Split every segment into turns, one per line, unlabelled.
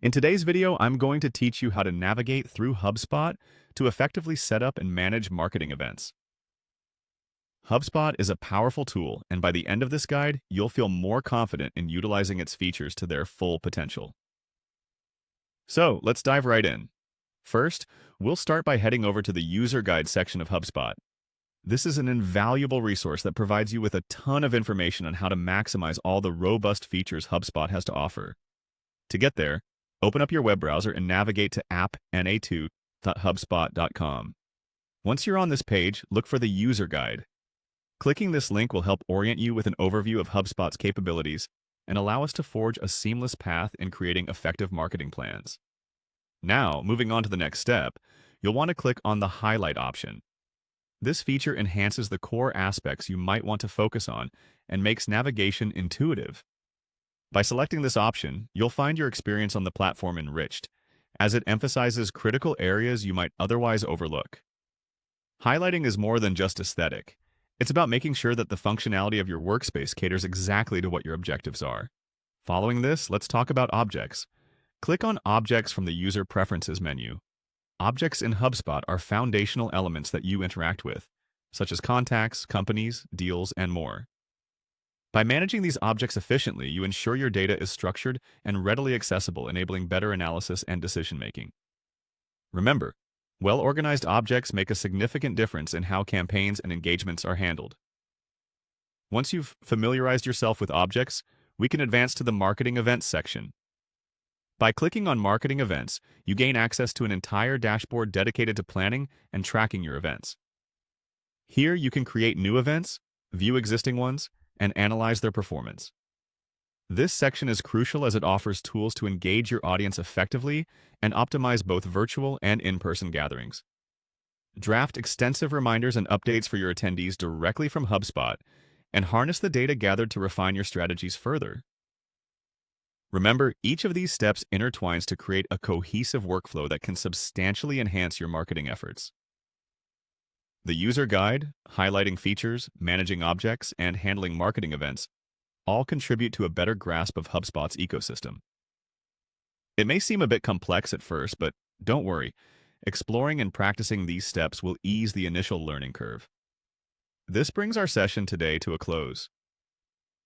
In today's video, I'm going to teach you how to navigate through HubSpot to effectively set up and manage marketing events. HubSpot is a powerful tool, and by the end of this guide, you'll feel more confident in utilizing its features to their full potential. So, let's dive right in. First, we'll start by heading over to the User Guide section of HubSpot. This is an invaluable resource that provides you with a ton of information on how to maximize all the robust features HubSpot has to offer. To get there, open up your web browser and navigate to app.na2.hubspot.com. Once you're on this page, look for the User Guide. Clicking this link will help orient you with an overview of HubSpot's capabilities and allow us to forge a seamless path in creating effective marketing plans. Now, moving on to the next step, you'll want to click on the Highlight option. This feature enhances the core aspects you might want to focus on and makes navigation intuitive. By selecting this option, you'll find your experience on the platform enriched, as it emphasizes critical areas you might otherwise overlook. Highlighting is more than just aesthetic. It's about making sure that the functionality of your workspace caters exactly to what your objectives are. Following this, let's talk about objects. Click on Objects from the User Preferences menu. Objects in HubSpot are foundational elements that you interact with, such as contacts, companies, deals, and more. By managing these objects efficiently, you ensure your data is structured and readily accessible, enabling better analysis and decision-making. Remember, well-organized objects make a significant difference in how campaigns and engagements are handled. Once you've familiarized yourself with objects, we can advance to the Marketing Events section. By clicking on Marketing Events, you gain access to an entire dashboard dedicated to planning and tracking your events. Here you can create new events, view existing ones, and analyze their performance. This section is crucial as it offers tools to engage your audience effectively and optimize both virtual and in-person gatherings. Draft extensive reminders and updates for your attendees directly from HubSpot and harness the data gathered to refine your strategies further. Remember, each of these steps intertwines to create a cohesive workflow that can substantially enhance your marketing efforts. The User Guide, highlighting features, managing objects, and handling marketing events all contribute to a better grasp of HubSpot's ecosystem. It may seem a bit complex at first, but don't worry. Exploring and practicing these steps will ease the initial learning curve. This brings our session today to a close.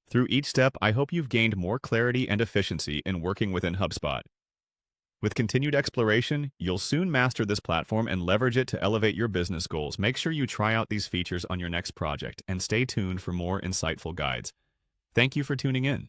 Through each step, I hope you've gained more clarity and efficiency in working within HubSpot. With continued exploration, you'll soon master this platform and leverage it to elevate your business goals. Make sure you try out these features on your next project and stay tuned for more insightful guides. Thank you for tuning in.